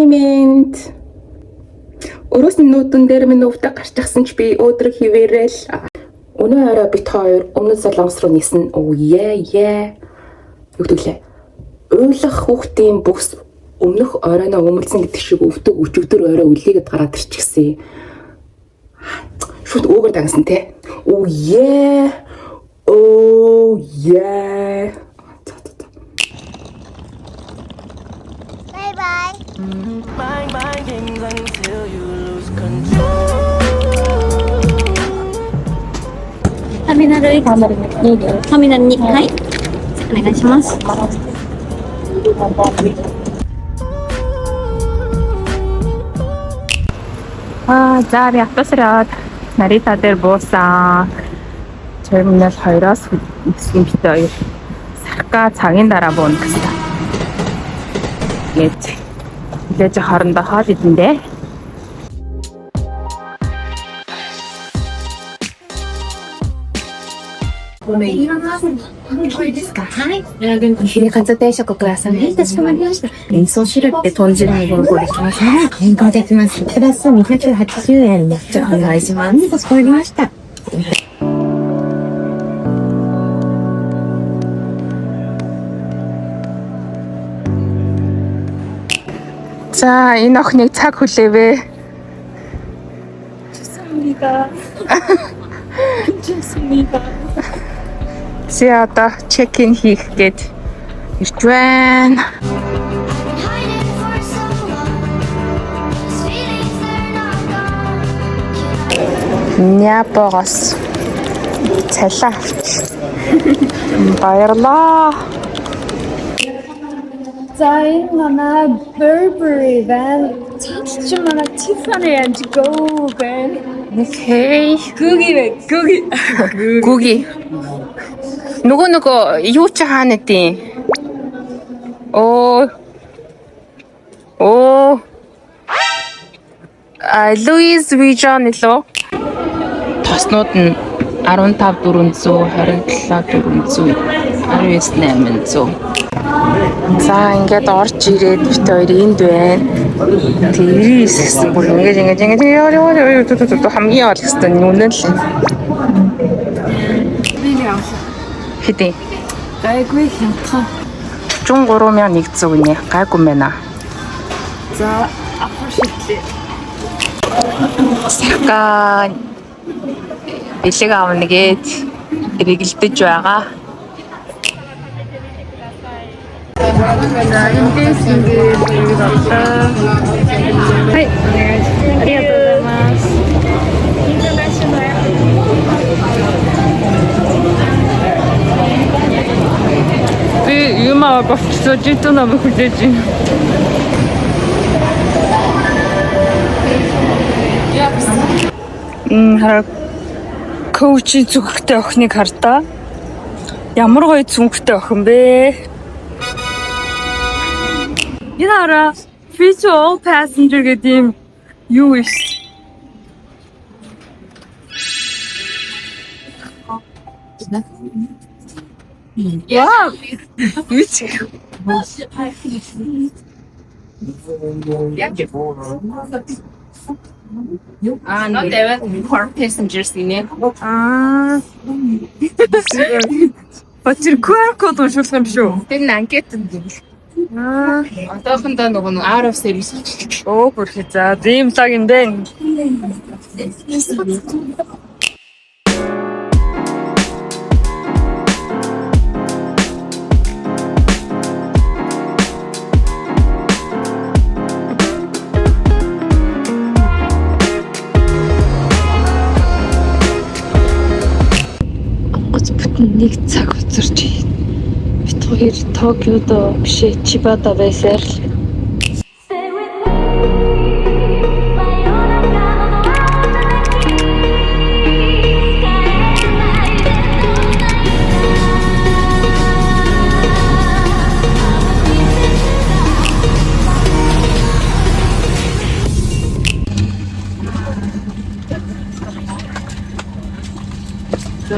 комплимент. Өрөөс нь нүүдэн дээр минь өвдөг гарчихсан ч би өөдрөг хിവэрэл. Өнөө орой бит хоёр өмнөд Солонгос руу нисэн. Оо яа. Юу гэвэл уйлах хүүхдийн бүс өмнөх оройноо өмөлсөн гэдэг шиг өвдөг өчигдөр орой үлийгээд гараад ирчихсэн. Шууд өвөр дагсан те. Оо яа. Bye. Bang things until you lose control. ターミナル1、ターミナル2、はい、お願いします。За бятасраад Нарита дээр буусан. Терминал 2-оос нисэн бит хоёр. Сарка цагийн дараа буuna гэсэн. Лэж хоорондоо хоол идэндээ.ヒレカツ定食ください。はい、かしこまりました。味噌汁って豚汁にご用意します。はい、変更できます。プラス280円でお願いします。かしこまりました。За энэ охиныг цаг хүлээвэ. 좋습니다. Чи одоо чекин хийх гээд ирж байна. Няпогос цалаа авч. Баярлаа. За энэ манай Burberry байна. Цааш чи манай Tiffany and Go байна. Окей. Гүги. Гүги. Нөгөө юу ч хаана гэдэг. Оо. Louis Vuitton лөө. Тоснууд нь 15,400, 27,400, 19,800. За ингээд орж ирээд бит хоёр энд байна. Тэгээд ирсэн бүр ингээд хамгийн ол хэвээр үнэн л. Хэдий? Гайгүй хямдхан. 43,100 гинэ. Гайгүй байна. За авах шигтэй. Сарка бэлэг аавна гээд эргэлдэж байгаа. Эндээс ингээд бэлэг авлаа. Хай. Би юмаа болчихсон жинтэн нам хүлээж байна. Хараа коучи зүгтээ охиныг хардаа. Ямар гоё зүгтээ охин бэ? Яара feature all passenger гэдэг юм юу вэ? Яа. Үгүй. Not that for passengers in it. But you QR code уншуулсан юм шүү. Тэр анкет юм. Одоохондоо нөгөө out of service. Оо бүрхээ за ийм лаг юм бэ. Нэг цаг хуцарч бит хоёр Токиод бишээ Чибада байсаар л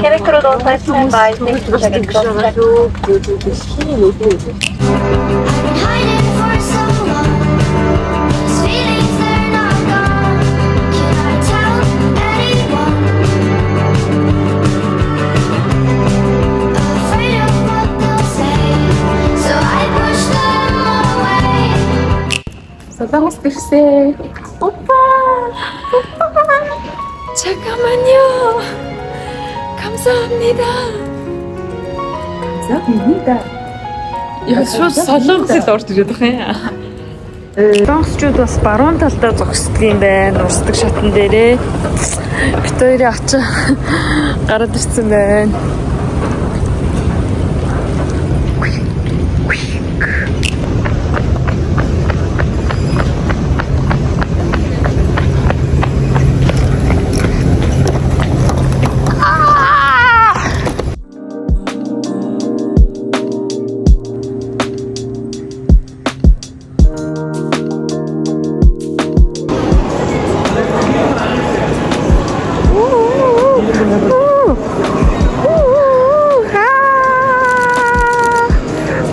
캐릭터로 사이트는 바이 Солонгос ирсэн. 오빠! 잠깐만요. 감사합니다. 감사합니다. Яг шууд солонгосд орж ирээд байгаа юм. Солонгосчууд бас баруун талдаа зогсдог юм байна. Урсдаг шатн дээрээ. Бит хоёрын очоо гараад ирсэн байна.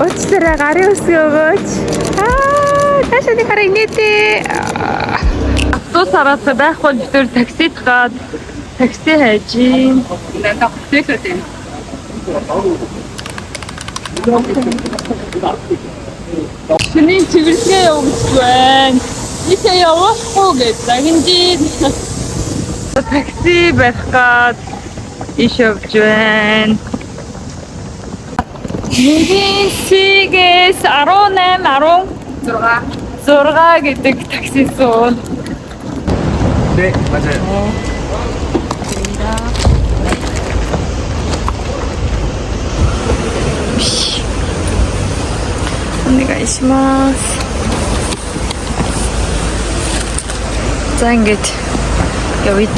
Өчтөрөө гарын үсгээ өгөөч. Таашаа нэг хараа инээдээ. Автобус хараасаа байхгүй бид төр таксид гад такси хайж юм. Шиний цэвэрлэгээ явуулж байна. Ийшээ явахгүй гэж загинжид. Такси байх гад иш явж байна. Нэгэн сигээс 18 16 гэдэг такси суун. 네, 맞아요. 오네가이시마스. За ингэж явъя.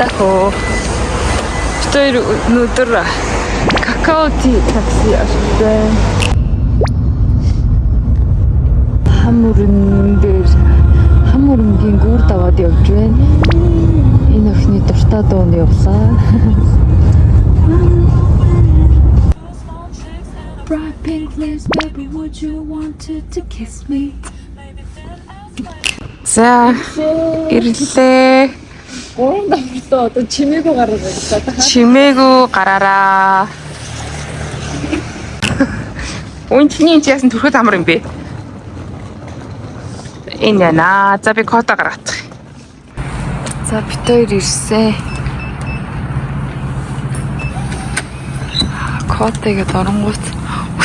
Бид өнөөдөр какао ти такси авсан. Хамурынгийн гүр даваад явж байна. Энэ охины дуртай дуунд явлаа. Bright pink lips, baby, would you wanted to kiss me? За ирлээ. Гурван давтаа одоо чимээгүй гараад байна. Чимээгүй гараараа. Үнчний яасан түрхэд амар юм бэ? Энэ яна. За би кота гаргачих. За бид хоёр ирсэн. Котыгээд оронгууд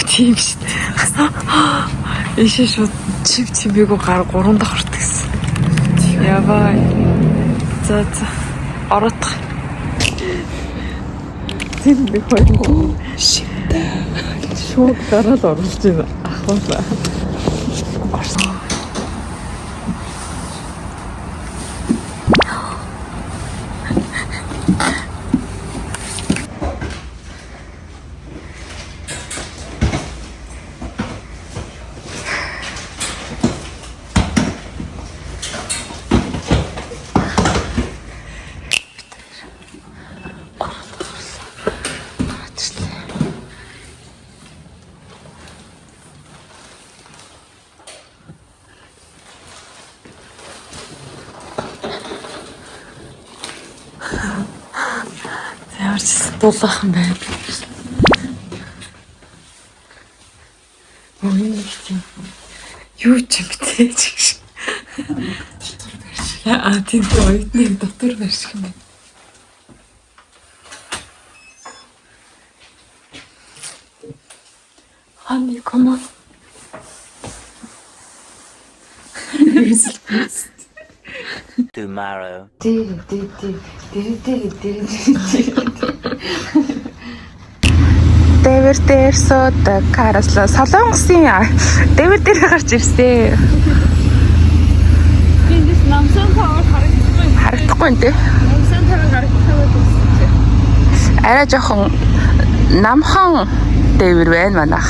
тийм шүү дээ. Ишээ шууд чимээгүй гар гурван давхарт гэсэн. Яваа. За оротох. Тийм би хоёр. Шууд гараад оруулж байна. Ахвалаа. Дулаахан байна. Юу ч юм бэ ч. Тийм оюутны дотор барьж юм. Honey, come on. Tomorrow. Дэвэр дээр суудаг караслаа солонгосын дэвэр дээр гарч ирсэн. Эндээс намсан тавар Харагдахгүй нэ. намсан тавар харагдахгүй. Арай жоохон намхан дэвэр байна манайх.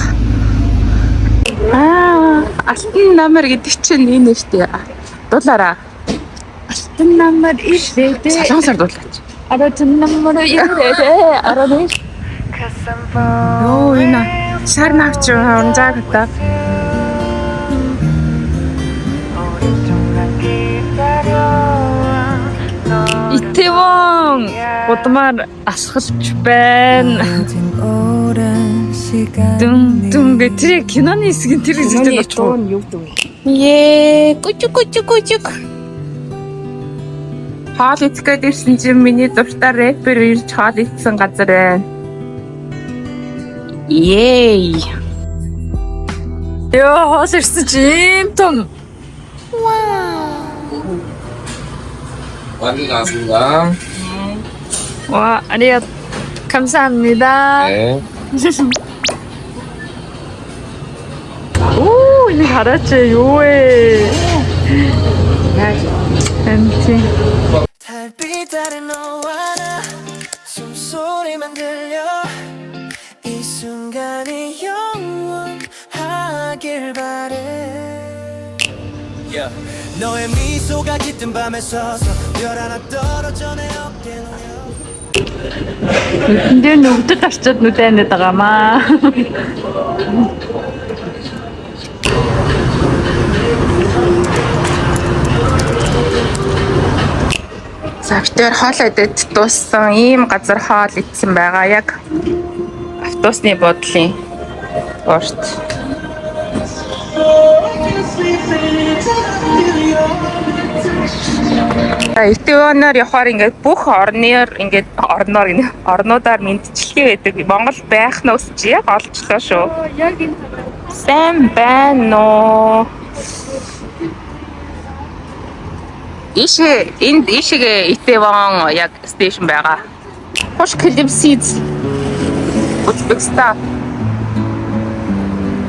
Алтан намар гэдэг чинь энэ штэ. Дуулаараа. Алтан намар ирдээ. Солонгосоор дуулаач. Алтан намар ирдээ. Араа Оо энэ шар навч унжаа гэдэг. Итэвон удмаар асгалж байна. Дүн би тэр киноны хэсгийн тэр хэсэгт очих. Юу гэдэг вэ? Ее гүжиг. Хаал эцгээд ирсэн чинь миний зуртаа рэпер ирж хаал ицсэн газар байна. Ей. Ёо, хоол ирсэн чи ийм том. 많이 나왔습니다. 와, 아리가 감사합니다. 네. 오, 이제 잘했지. 요에. 팬티. 달빛 아래 너와 나 숨소리만 들려 이 순간이 영원하길 바래 yeah. 너의 미소가 깃든 밤에 서서 별 하나 떨어져 내 어깨 놓여 Энд нүгдэл тарчаад нүдэнэд байгаамаа. За битээр хоол идэж дууссан ийм газар хоол идсэн байгаа яг автобусны буудлын урт. Итванаар явахаар ингээд бүх орнуудаар мэдчилгээ байдаг. Монгол байх нь өсч яг олчлоо шүү. Яг энэ сайн байна уу? Ишигээ Итван яг стейшн байгаа. Хош Клипсиз. Узбекистан.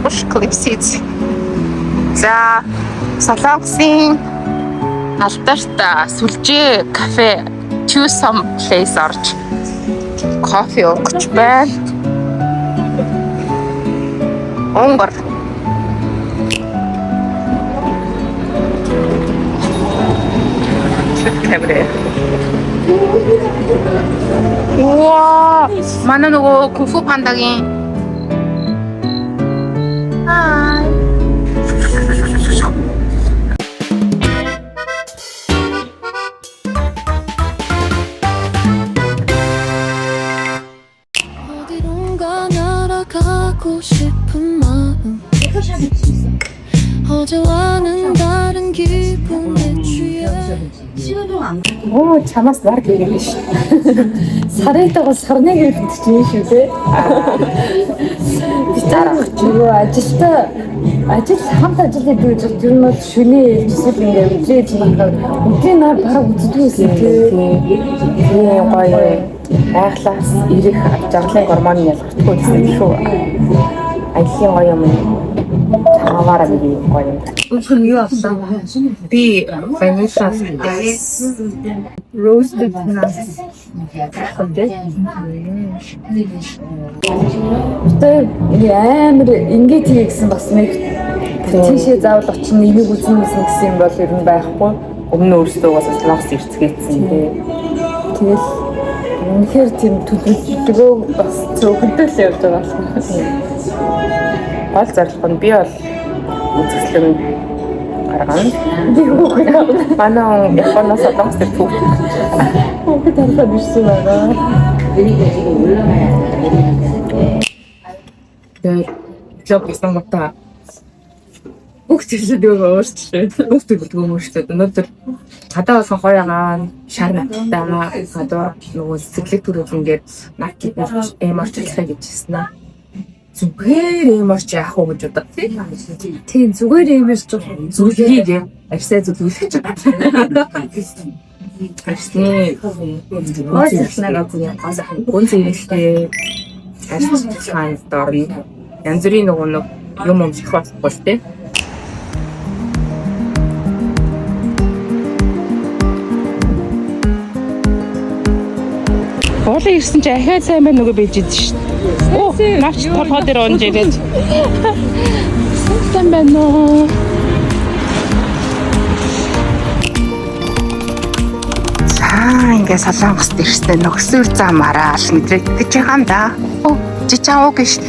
Хош Клипсиз. За Солонгосын алдарт сүлжээ кафе Two Some Place орж кофе ууж байна. Онгор. Тэврэ. 우와, манай нөгөө Кунфу пандагийн. Хай. 어디론가 날아가고 싶은 마음 어제와는 다른 기분에 취해 Оо, чамаас баг ирэх ш. Сарайтайгаа сарныг ирэх чинь шүү дээ. Би тарах юу ажил хамт ажил хийж тэр нь шүний эсвэл ингээд үжиж байгаа. Үгүй наа бараг үздэгсэн тийм гоё. Айхлаас ирэх жаргалын гормоны ялгартгүй гэсэн шүү. Айлын гоё юм. Чамаараа би гоё. Үгүй юу авсан? Би ванилла Roasted nuts. Тэгээ амар ингээд хийгсэн бас нэг тийшээ заавал очин энийг үзэн гэсэн юм бол ер нь байхгүй. өмнө өөрсдөө бас Солонгос ирцгээсэн тийм. Тэгэл үнэхээр тийм төлөвлөгөө бас зөвхөндөл явж байгаа юм. Гол зорилго нь би бол үзэсгэлэн гаргана. Би үгүй Манай Японоос Солонгост түүх. үгүй тархаа бишсэн байгаа. Тэр жоб гэсэн гутаа. Бүх зүйлээ өөрчлөө. Бүх зүйлээ өөрчлөө. Өнөөдөр гадаа болсон хоёроо шар маттаа гадаа нөгөө сэтгэлэг төрөлнгээр нак эморчлахыг гэж хэлсэн аа. Зүгээр эморч яах уу гэж бодоо. Тийм зүгээр эмэрч Зүлгийг арьсаа зүлгүүлэх гэж байна. Арьсны Ооцлнага тийм гүн зэрэгтэй арьс хаанд орно. Янз бүрийн нөгөө юм их болохгүй тийм. Уулын ирсэн чи ахиад сайн байна уу гэж бийж идэж шин. Оо, навч толгой дээр онж ирээд. Сайн байна уу? Ингээ Солонгост ирсэн нөхсөр замаараа л мэдрэгдэж байгаа юм да. Оо, жижиг уу гэж.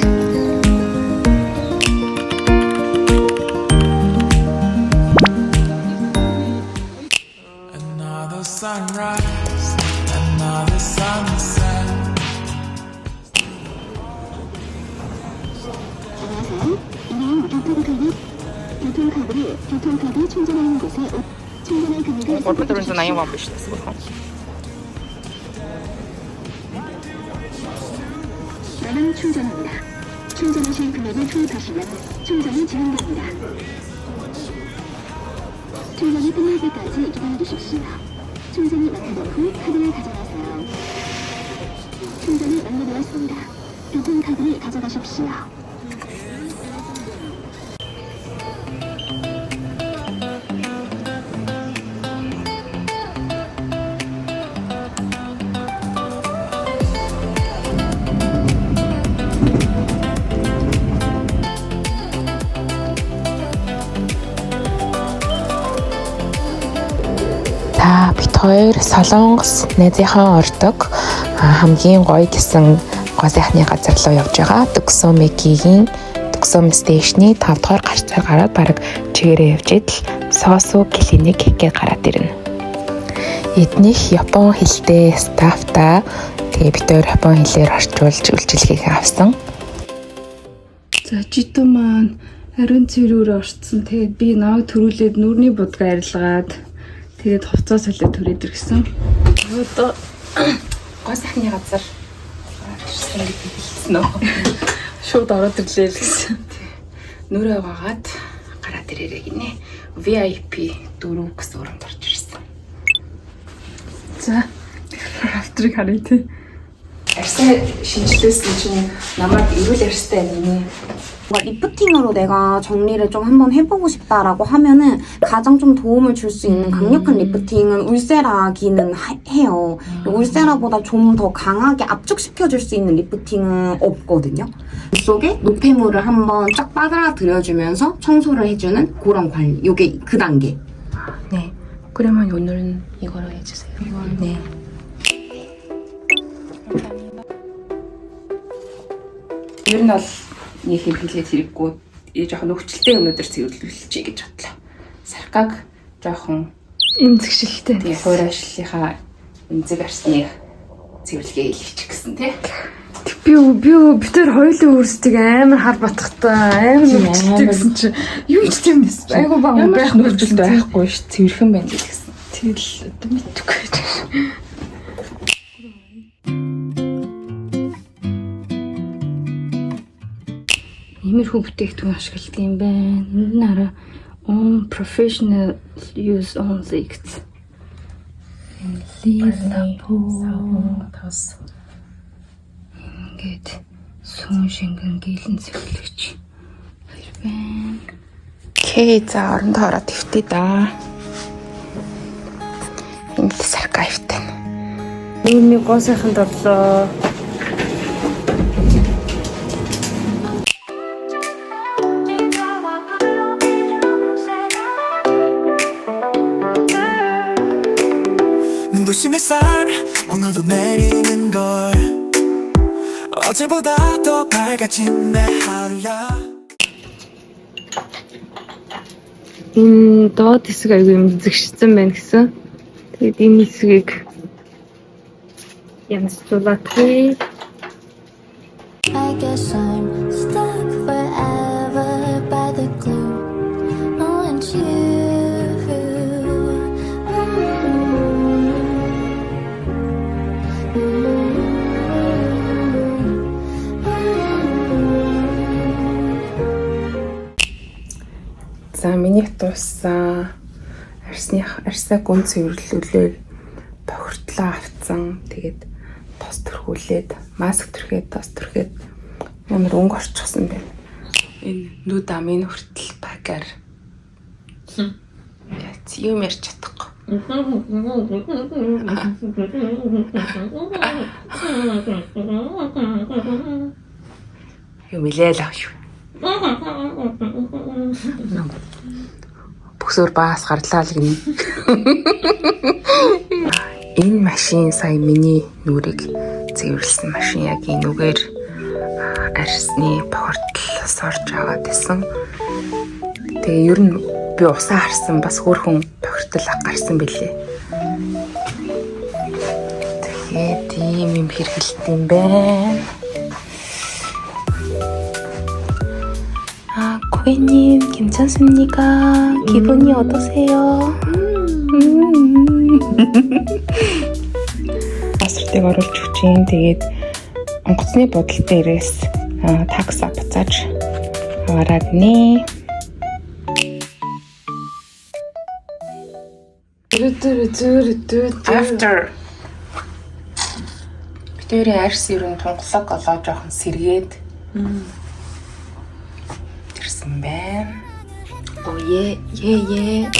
Another sunrise, another sunset. 교통카드를 교통카드 충전하는 곳에 충전할 금액을 Гурван аян вам биш гэсэн. 나는 충전합니다. 충전하신 금액을 투입하시면 충전이 진행됩니다. 충전이 끝날 때까지 기다려주십시오. 충전이 마무리된 후 카드를 가져가세요. 충전이 완료되었습니다. 교통카드를 가져가십시오. За бит хоёр Солонгос найзынхаа ордог хамгийн гоё гэсэн гоо сайхны газар руу явж байгаа. Дуксомекигийн Дуксом стейшны 5 дугаар гарцаар гараад бараг чигээрээ явж идэл Сосу клиник гээд гараад ирнэ. Эднийх япон хэлтэй стафта тэгээ бит хоёр япон хэлээр орчуулж үйлчилгээг авсан. За жито маань ариун цэврээр орцсон. Тэгээд би наваг төрүүлээд нүрний будгаа арилгаад тэгээд хувцас солиод төрөөд ирсэн. Одоо Гоо сайхны газар ирсэн гэдэг хэлсэн нөө. шууд ороод ирлээ л гэсэн. Нүрээ угаагаад гараад ирээрэй гинэ. VIP 4 гэсэн өрөнд орж ирсэн. За автрыг харъя тий. Арьсаа шинжилсэн чинь намайг эрүүл арьстай миний 뭔가 리프팅으로 내가 정리를 좀 한번 해보고 싶다라고 하면은 가장 좀 도움을 줄 수 있는 강력한 리프팅은 울세라기는 해요. 울세라보다 좀 더 강하게 압축시켜줄 수 있는 리프팅은 없거든요. 속에 노폐물을 한번 쫙 빨아들여주면서 청소를 해주는 그런 관리. 이게 그 단계. 네. 그러면 오늘은 이거로 해주세요. 네. Ер нь бол нэг хэмжлээд хэрэггүй жоохон өвчлөлтэй өнөдөр цэвэрлүүлчихье гэж бодлоо. Саркаг жоохон Эмзэгшилтэй. тий хуурайшлынхаа эмзэг арсныг цэвэрлэгээ хийчих гэсэн тий. Би бид тэр хоёулын өөрсдийг амар хар батхтай амар нүчтэй гэсэн чи юу ч тийм нэс. Айгу баг Ямар нөхцөлд байхгүй ш цэвэрхэн байна гэсэн. Тэгэл одоо мэдгүй. Иймэрхүү бүтээгдэхүүн ашигладаг юм байна. Энд нь хараа on professional use only гэсэн. Тас. Ингээд сүүн шингэн гэлэн цэвэрлэгч. Хоёр байна. Окей, за орондоо ороод ивтээ да. Энд саркаивтай. Үүний гоо сайханд орлоо. 눈부심 햇살 오늘도 내리는 걸 어제보다 더 밝아진 내 하루야 Энэ доод хэсэг аягүй эмзэгшсэн байна гэсэн. Тэгээд энэ хэсгийг янзлуулаагүй. I guess I'm stuck forever by the glue. Oh, and you. За миний дууссан арьсаа гүн цэвэрлүүлээд бохирдлоо авцсан. Тэгээд тос төрхүүлээд маск төрхээд тос төрхээд ямар өнгө орчихсон байна. Энэ нүд амын хүртэл багаар. Юм ярьж чадахгүй. Юм илээл аа шүү. Бүсээр баас гарлаа л гинэ. Энэ машин сая миний нүрийг цэвэрлсэн машин яг энэ үгээр арьсны бохирдол сорж аваад исэн. Тэгээ ер нь би усаа харсан бас хөөрхөн бохирдол гарсан бэлээ. Тэгээд ийм юм хэрэгэлт юм байна. 고객님 괜찮습니까? 기분이 어떠세요? Асар дэг оруулж өгч юм. Тэгээд онгоцны бодол дээрээс такса буцааж аваарай гинэ. After битүүрийн арьс ерөн тунгалаг олоо жоохон сэргээд тэрсэн байна. Oh yeah.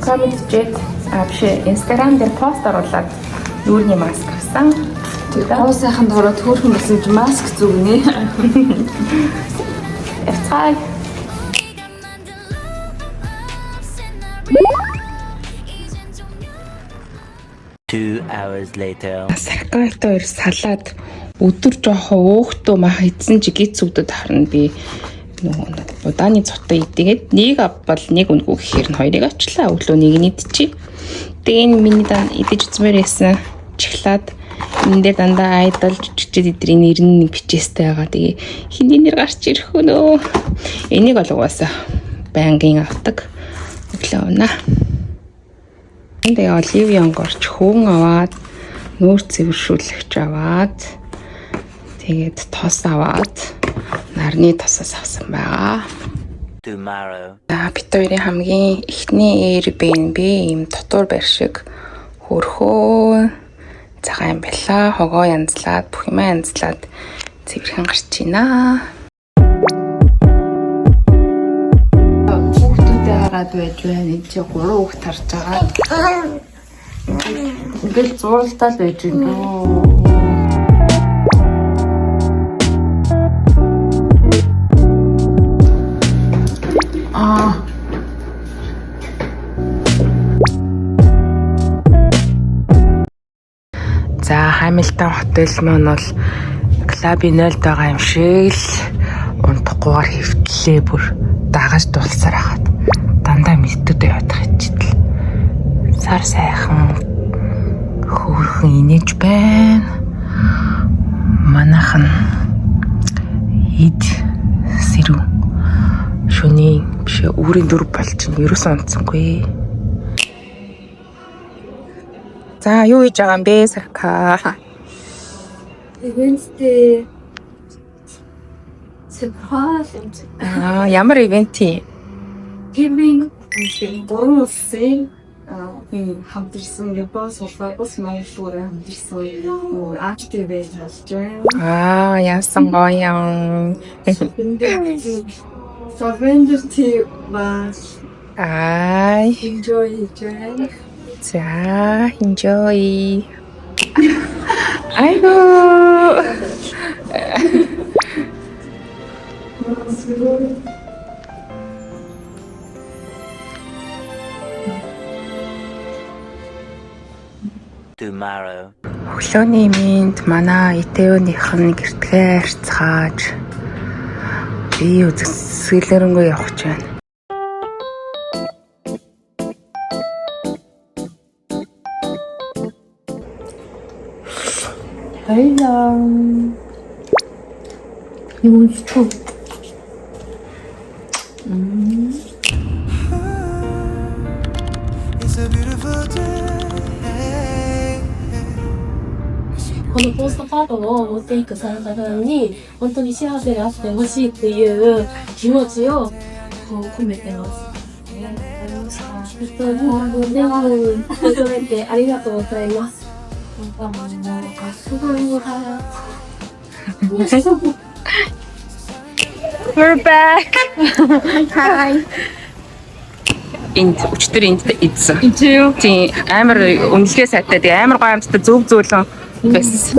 Comment jet биш Instagram дээр пост оруулаад юуны маск авсан. Гоо сайхан дороо төөрхөн гэсэн чи маск зүгнэ. Яцгаа. Two hours later. Саркалтай хоёр салаад өдөр жоохон өөхтөө мах идсэн чи гиз үгдэд харна би нөгөө удааны цотоо идгээд нэг авбал нэг өнгөө гэхээр нь хоёрыг авчлаа өглөө нэг нь идчихье. Тэгээ энэ миний идэж үзмээр байсан чихлаад энэ дээр дандаа айдал жижигчд эдрийн нэр нь бичээстэй байгаа. Тэгээ хиний нэр гарч ирэх өнөө. Энийг бол угаасаа байнгын авдаг. Өглөө унаа. Тэгээ оливье онгорч хөөн аваад нүүр цэвэршүүлэгч аваад тэгээд тос аваад нарны тосоос авсан байгаа. Tomorrow. Бид хоёрын хамгийн эхний Airbnb ийм дотор байр шиг хөрхөө цагаан байлаа. Хогоо янзлаад бүх юм янзлаад цэвэрхэн гарч байна. Хүүхдүүдээ хараад байж байна. Энд чи 3 хүүхд харж байгаа. Ингээл зурлалтай байж байна. За Хамилтон хотел маань бол клабын 0-д байгаа юм шиг л унтахгүйгээр хөвтлээ бүр дагаж дулсаар хагаад дандаа мэдтүүд яваад хичтэл сар сайхан хөөрхөн инээж байна. Манайхан ид сэрүү шөнийн биш өөрийн дөрв болж чинь ерөөсөн унтсангүй. За юу хийж байгаа юм бэ Сарка? Wednesday surprise Ямар ивент юм? giving bonus хамтарсан Японы бас Монголоор хамтарсан activate болж байна. Яасан гоё юм. Sovereignty was enjoy journey. За enjoy. 아이고. Tomorrow. Өглөөний минь манай Итеоныхын гэртгээ харьцааж би үзэсгэлэнгүй явах гэж байна. Hello. Юуstu. It's a beautiful day. このポストカードを持っていくされた方に本当に幸せであってほしいっていう気持ちをこう込めてます。本当にでも改めてありがとうございます。本当にもうすごいWe're back. Hi. Энд өчтөр энд идсэн. Энд юу? Тийм амар үнэлгээ сайтай. Тэгээ амар гоё амттай зөв зөөлөн байсан.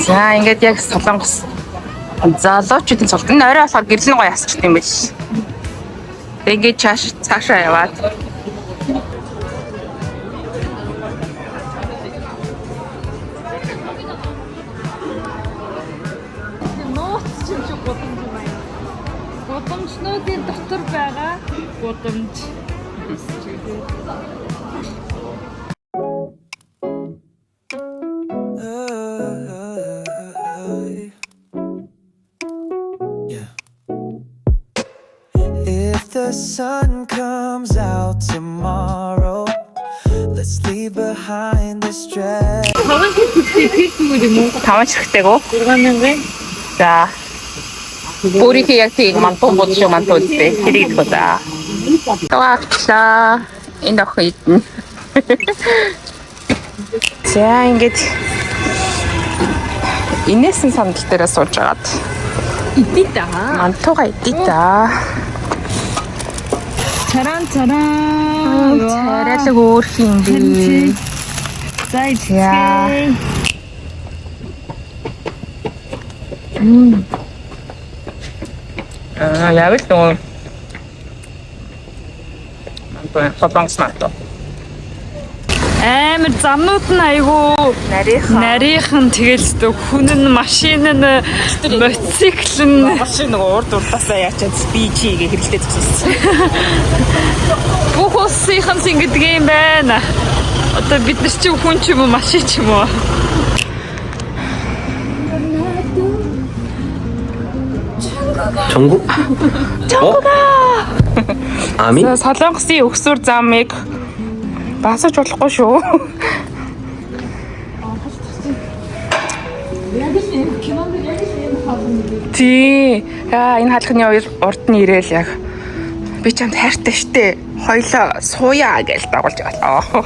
За ингээд яг Солонгос залуучуудын цолд энэ орой болохоор гэрлэн гоё асчт юм биш. Тэгээ ингээд цаашаа яваад Гудамжнуудын дотор байгаа гудамж. the sun comes out tomorrow, let's leave behind the stress. Таван ширхтэйгөө. 6,000 гээ. За. Бүрийнхээ яг тийм мантун бодшоо мантун үзтээ. Тэрийг хэлэх за. Таваачлаа. Энэ охин идэн. За ингэж инээсэн сандал дээрээ сууж агаад 이띠 다. мантууга идээ. 짜란 짜란. Царайлаг өөр юм би. 자 이제. Яг л нөө мантуу содонгос мантуу. амар замнууд нь айгүй нарийнхан тэгэл зү хүн нь машин нь мотоцикл нь Машин нөгөө урд урдаасаа яачаад би чигээ хэрэлдээд туссан. бүх улсынхан ингэдэг юм байна. Одоо бид нар чи хүн ч юм уу машин ч юм уу. 전국? 아미? Солонгосын өксөр замыг басаж болохгүй шүү. Тий. Яа, энэ хаалхны урд нь ирээл яг би чамд хайртай штэ. Хоёлоо сууя гэж дагуулж байгаа.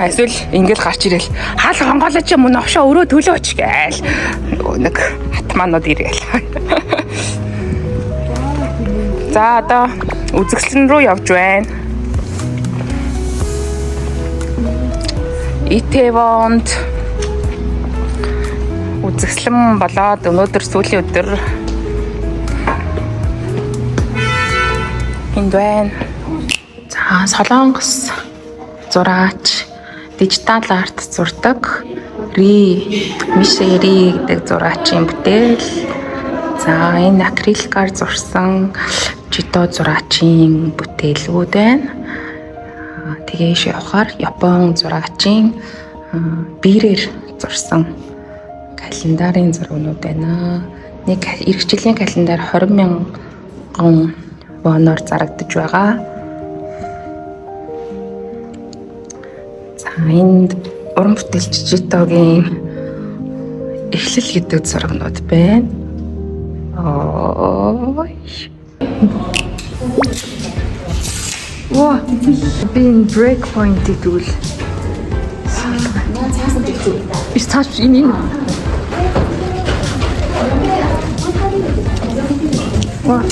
Эсвэл ингээл гарч ирээл хаал хонголооч юм уу новшоо өрөө төлөөч гээл. Нөгөө нэг хатмаанууд ирээл. За одоо үзэгсэлэн рүү явж байна. Итевонд үзэгсэлэн болоод өнөөдөр сүүлийн өдөр энд байна. За Солонгос зураач дижитал арт зурдаг Ри Мишери гэдэг зураачийн бүтээл. За энэ акриликаар зурсан Жито зураачийн бүтээлүүд байна. Тэгээш явахаар Япон зураачийн биерээр зурсан календарын зургууд байна. Нэг эх жилийн календар 20,000 воноор зарагдаж байгаа. За энд уран бүтээлч Житогийн эхлэл гэдэг зургууд байна. Ой. Wow, being breakpoint гэвэл ich touch ihn. Wow.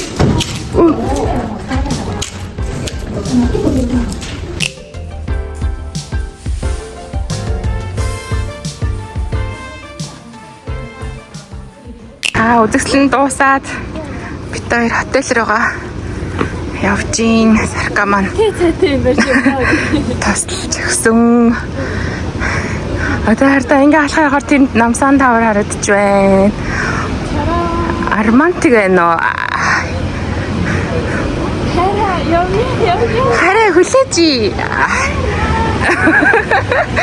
Үзэгсэлэн дуусаад бид хоёр хотел руугаа явж ийн. Сарка маань тасалж өгсөн. Одоо хардаа ингээ алхахаар тэнд намсан тавар харагдаж байна. Армантик байна уу? Хараа хүлээж.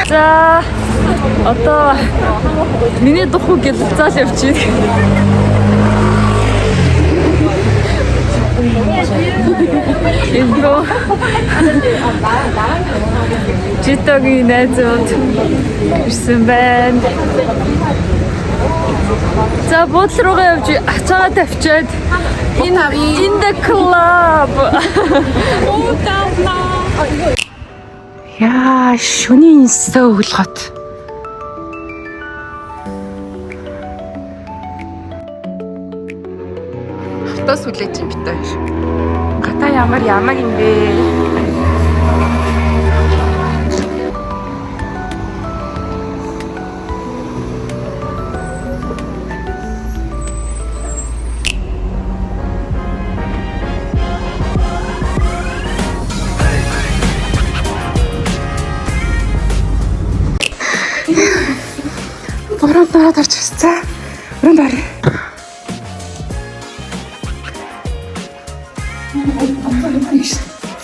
자 одоо миний духуу гэлцаал явчих. Инро Житогийн найзууд ирсэн байна. За буудлын руугаа явж ачаагаа тавьчаад in the club. Яа, шөнийн сөвл хот. Хотоос хүлээж юм бит хоёр. Гата ямар юм бэ? Бороо дараад орчихсан. Өрөөнд орё.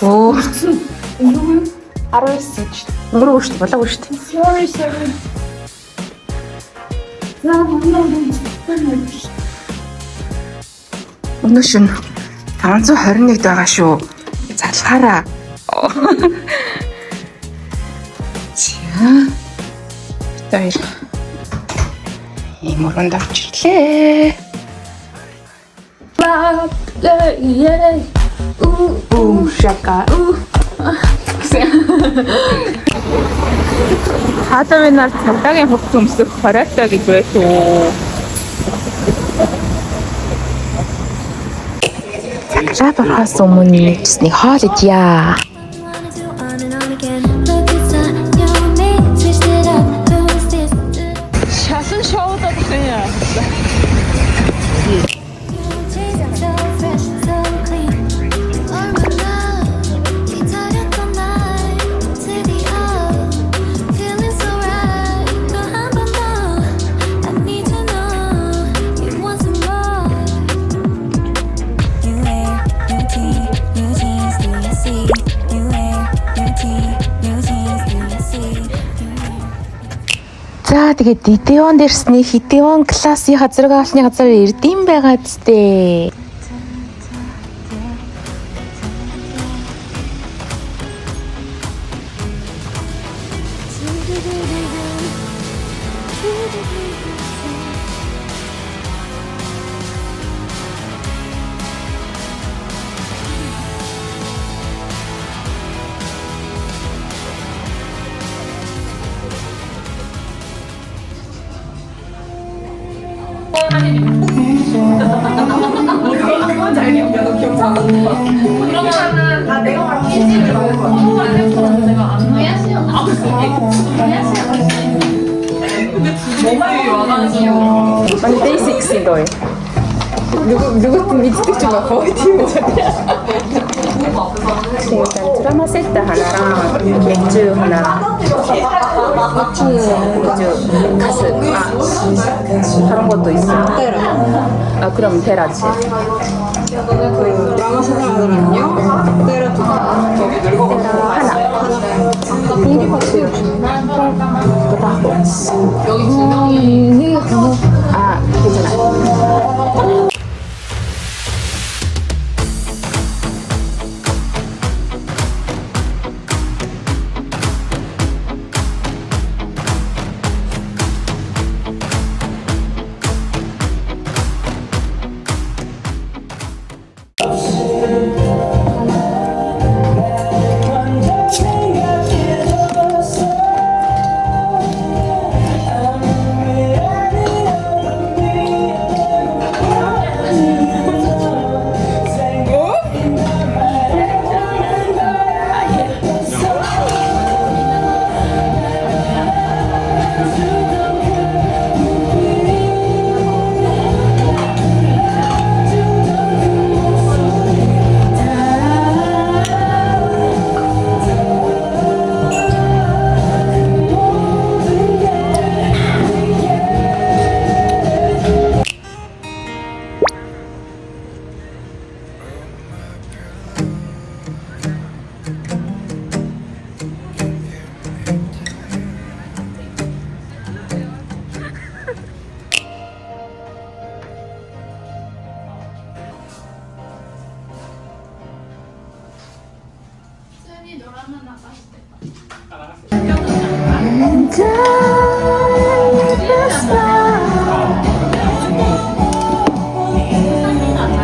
Оо. 19 ч. Өнгөрөө шүү дээ. Болоогүй шүү дээ. Sorry. Өнөө шөнө 521 байгаа шүү. Залхаараа. За. Тэр ийм уранд авчихлээ. Шака. 하다면 날 적당히 복수 음식 버렸다기 그래도 작작 벌었어 어머니 디스니 헐리지야 샷은 샤워도 그냥 За тэгээд Itaewon дээрсний Itaewon классын хазраг авсны газар ирдэм байгаа зү. 아니 베이식스 너의 누구 밑에 좀 보이면 일단 드라마 세트 하나랑 맥주 하나랑 맥주 가스 다른 것도 있어요. 아 그럼 테라지. 드라마 사랑하는요? 때려 하나. 공기버스. 여기 두 명이 아 괜찮아.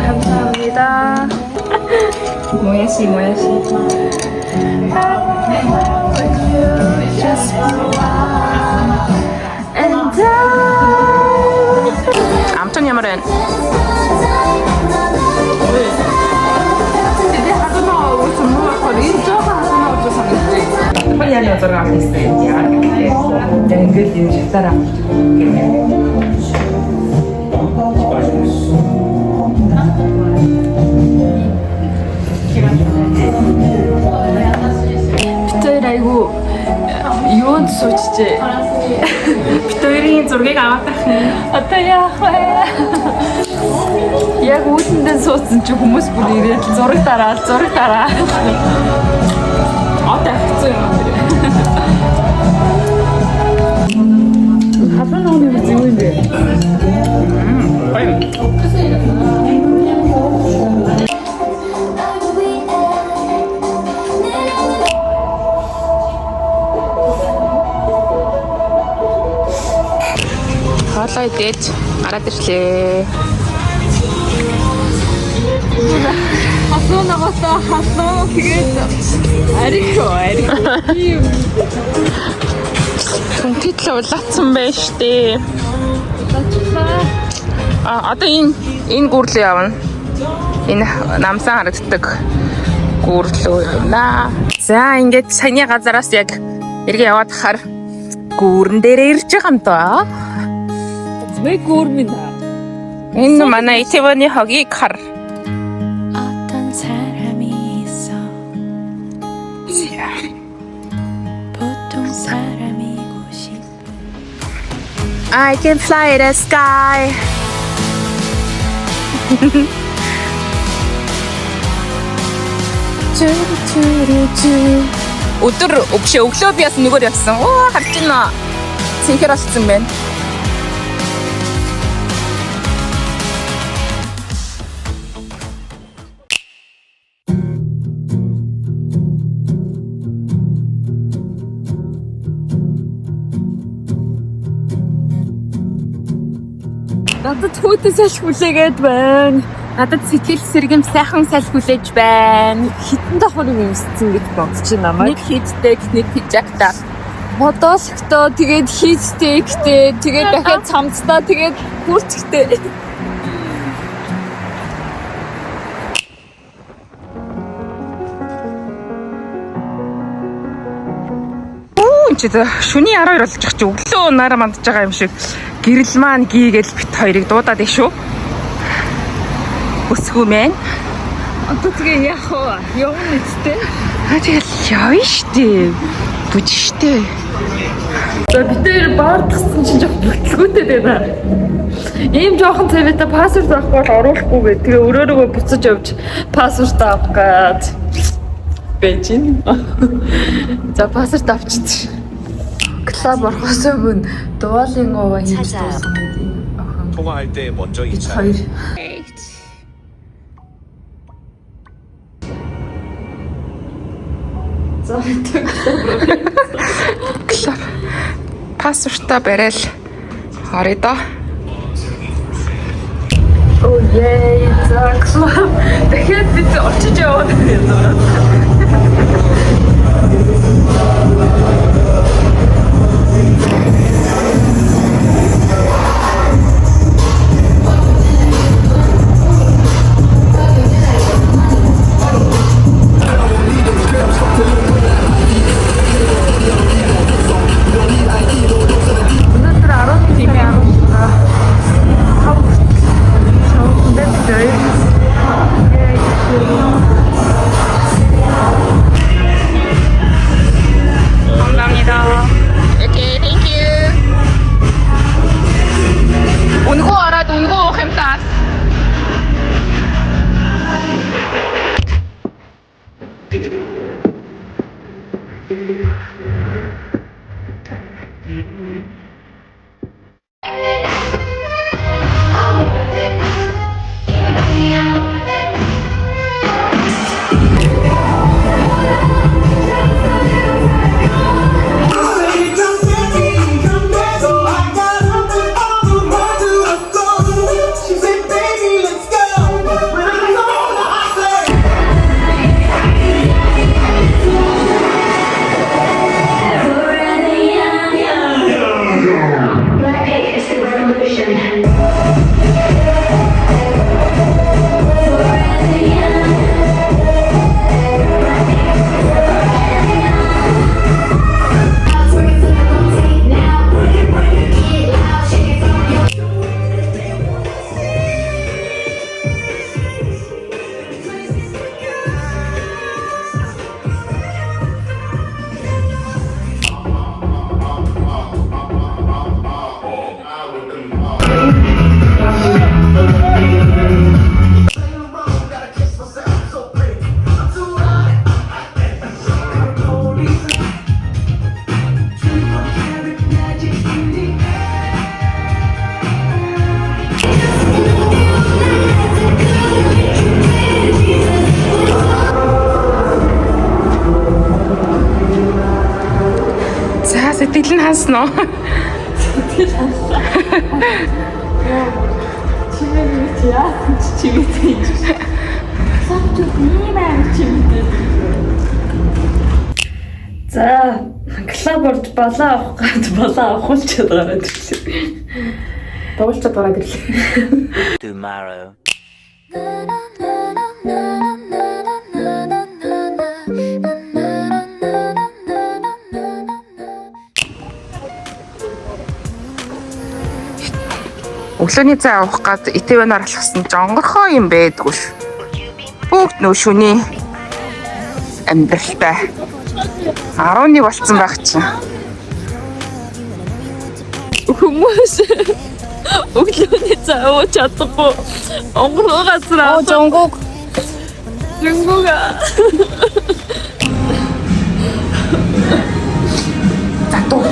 감사합니다. 모야시. 아무튼 야말은 Poi hanno tornato in stenti anche anche di un sarà 비토이라 이거 이원 소치제 비토이린 зургийг аваад одоо яах вэ? Яг үүсэндээ суудсан чи хүмүүс бүр ирээд зураг дараа. Одоо хэцүү юм байна. Хапан нууны үзэн юм бэ? Цаа идээд гараад ирлээ. Хасуу ногоосоо хасуу тэгээд арихоо. Титлээ улаацсан байж тээ. Одоо энэ гүрлээ явна. Энэ намсан харагддаг гүрлөө явна. За ингээд саяны газараас яг эргээ яваад хахаар гүүрэн дээрээ ирж байгаа юм даа. Змэ гүрмэн. Энэ манай Итевоны хогийг хар. 어떤 사람이 있어 보통 사람이고 싶어 I can fly the sky. өдөр өглөө би бас нүгээр явсан. Оо харж байна. Цэнхэр болсон байна. Надад хүүтэн салхи хүлээгээд байна. Надад сэтгэл сэргэм сайхан салхи хүлээж байна. Хитэн давхрыг юмсцэн гэж бодож байна маа. Нэг хийдтэй, нэг хижагтаа. Модоолхтой тэгээд хийцтэйгтэй тэгээд дахиад цамцтай тэгээд бүрцгтэй. Чи шүний 12 болж байгаа чи өглөө нараа мандж байгаа юм шиг гэрэл маань гийгээл бит хоёрыг дуудаад их шүү. Өсгөө мэн. Одоо тэгээ яах вэ? Явна үстэй. Тэгэл явна штэ. Бүж штэ. За бид нэр баардахсан чинь жоох бүтлгүүтэй байна. Ийм жоохон цавьтай пассворд авахгүй бол оруулахгүй гэ. Тэгээ өрөөрөө буцаж явж пассворд авах гээд бэжин. За пассворд авчиж. 클럽 орохоос өмнө дуалингова хийж дуусан гэдэг. 통화할 때 먼저 인사. 클럽 пассвортаа барайл орё доо. Оо яй, за клуб. Дахиад бид очиж яваад байна. Сэтгэл нь хансан уу? За, клуб орж болоо авах гад болоо авахулчаад гараад ирлээ. Дуулчаад гараад ирлээ. Tomorrow. Өглөөний цай авах гад итвэнаар алхсан жонгорхоо юм байдгүй ш. Бүгд нөө шүний амьдралтай 11 болцсон байх чинь. Хүмүүс өглөөний цай ууж чадахгүй онгороо газар авах. Жонгук. За дуу.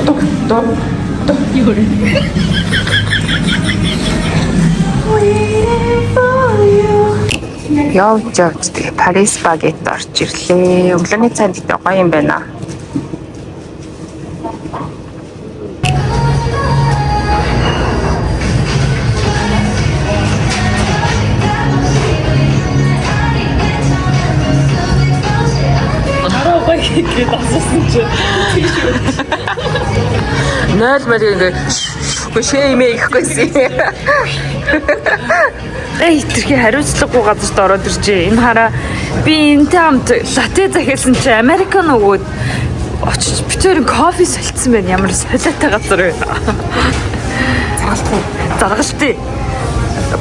Явж тэгээ Парис багет орж ирлээ. Өглөөний цайнд гэдэг гоё юм байна. Хараа гоё гэдэг асуусан чи. 0 мөр ингэ шэймээ ихэхгүйсэн. Тэрхий хариуцлагагүй газарт ороод иржээ. Энэ хараа би энтэй хамт латте захиалсан чи Американо өгөөд очиж битээр кофе солилцсон байна. Ямар солиотой газар вэ? Заргалтай.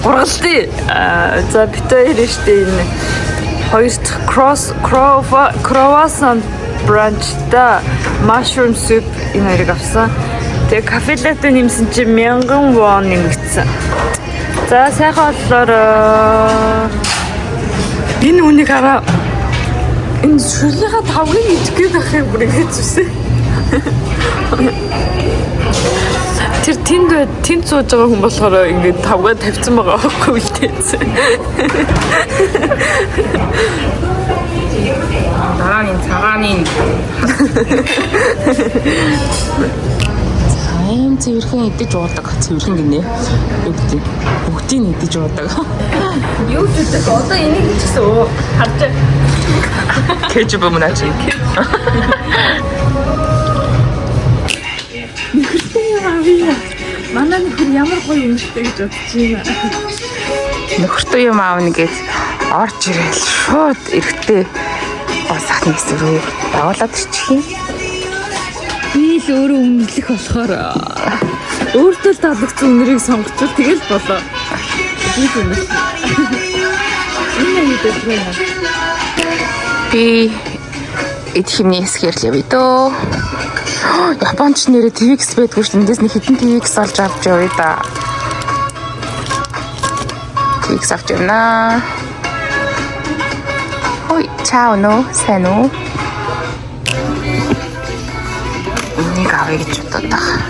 Гургалтай. За битээр штэ энэ хоёр дахь croissant brunch-та mushroom soup энэ хоёрыг авсан. Тэгээ кафе латте нэмсэн чи 1000 вон нэмэгдсэн. За сайхан боллоор энэ үнийг хараа энэ шүлийнхаа тавгийг идэхгүй байхыг бүр ингэж зүсээ. Тэр тэнд сууж байгаа хүн болохоор ингээд тавгаа тавьсан байгаа байхгүй л тээсэн. Дараагийн цагааны Сайн цэвэрхэн идэж уудаг. Цэвэрхэн гинэ. Юу гэдэг? Бүгдийг идэж уудаг. Юу гэдэг? Одоо энийг хийчихсэн. Харж Кэж бомнаач. манай нөхөр ямар гоё юмштэй гэж бодож байна. Нөхөртөө юм аавна гэж орж ирэл шууд эрэхтэй гоо сахны эсрэг рүү явуулаад ирчих юм. Би л өөрөө өмнөлөх болохоор өөртөө л таалагдсан үнэрийг сонгочвол тэгэл болоо. Би л үнэ. Энэ юу гэдэг вэ? Би эд химний хэсгээр л явъя дөө. Японч нэрээ TVX байдгүй шүү. Эндээс нэг хитэн TVX олж авч явъя да. TVX авч явнаа. Ой, чао нөө, сайн уу? Энийг авъя гэж бодоод байгаа.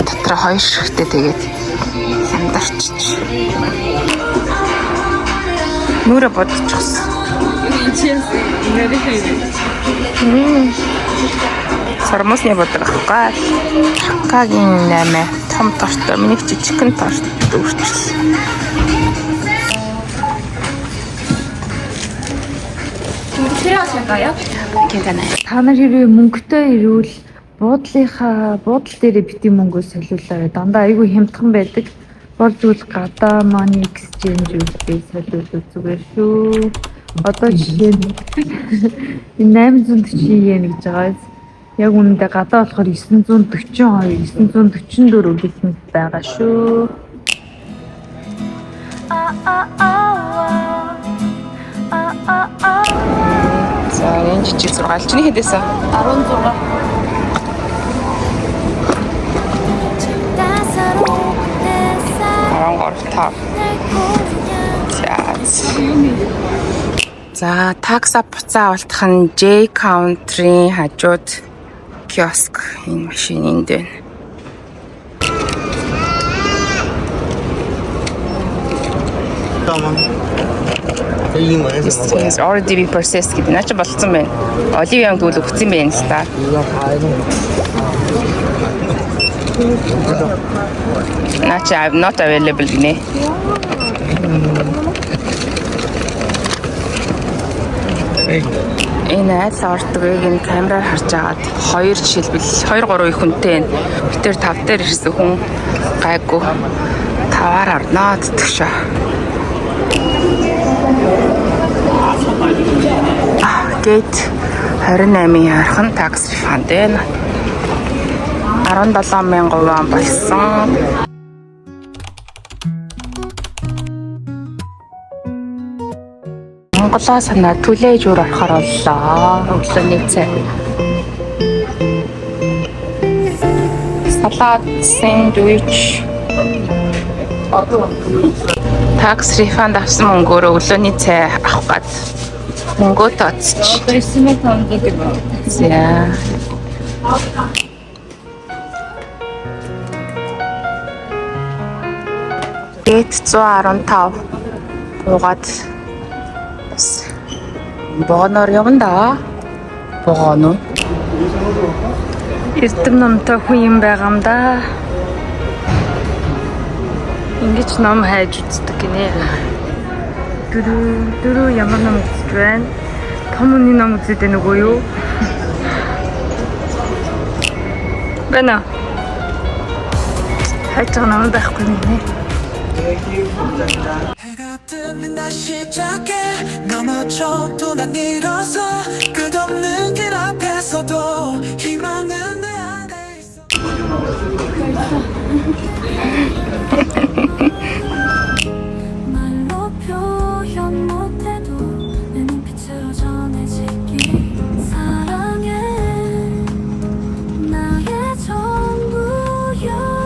Дотроо хоёр ширхтээ тэгээд сандарчиж. Нүрэ бодчихсон. Сармосны бодог авахгүй. Хакагийн 8 том торт, миний жижигхэн торт өөрчлөлт. Та нар хэрвээ мөнгөтэй ирвэл буудлын дээр бити мөнгөө солиулаарай. Дандаа айгүй хямдхан байдаг. Болж үл гадаа money exchange үгүй солиулах зүгээр шүү. Одоо жишээ нь 840 yen гэж байгаа. Яг үнэндээ гадаа болохоор 942, 944 гэхэд байгаа шүү. За, энэ жижиг зургаал чиний хэдээсэн? 16. За, такса буцаа авалтах нь J Country-ийн хажууд киоск энэ машин энд байна. It's already been processed гэдэг. Наач болцсон байна. Оливьяг дүүл өгсөн байна л та. Наач not available гинэ. Энэ айл ордгийг энэ камераар харж агаад хоёр жишээлбэл 2 3 их хүнтэй байна. Би тэр 5 дээр ирсэн хүн гайгүй 5-аар орноо гэдэг шээ. Gate 28-ийн ойрхон tax refund байна. 17,000 вон болсон. Монголоо санаа түлээж өөр орохоор боллоо. Өглөөний цай. Салат, сэндвич. Tax refund авсан мөнгөөр өглөөний цай авах гээд мөнгөө тооцчих. За. Gate 115 буугаад богоноор явна. Богоно. Эрдэм номтой хүн юм байгаа юм да. Ингэж ном хайж үздэг гинэ. Дөрөв ямар ном үзэж байна? Том үний ном үзээд байна уу юу? Бэнэ. хайж байгаа ном байхгүй юм нэ. 해가 뜨는 날 시작해 넘어져 또 난 일어서 끝없는 길 앞에서도 희망은 내 안에 있어 말로 표현 못해도 내 눈빛으로 전해질게 사랑해 나의 전부여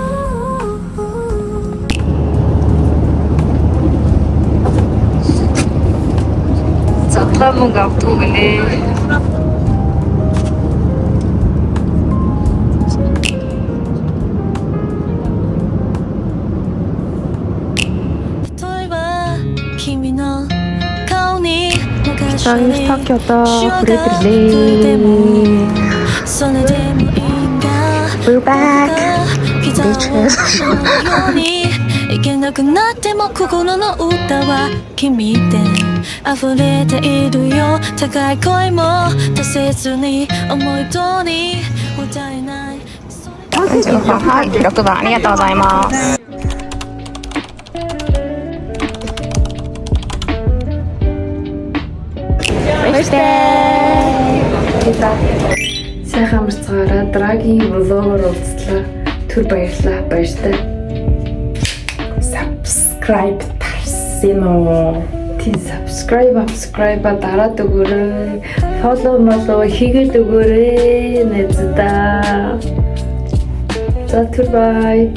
Задгамаг авдаг гинэ. 저희 터키어도 그래들래. We're back. Bitches. いけなくなっても心の歌は君で溢れているよ高い声も大切に思い通り歌えないはい、6番ありがとうございます。Сайхан амарцгаараа драгийн влогоор уулзлаа. Түр баярлалаа. Баяртай. Subscribe тарсан уу? Тийм subscribe дараад өгөөрэй. Follow хийгээд өгөөрэй. Нэзда. За түр бай.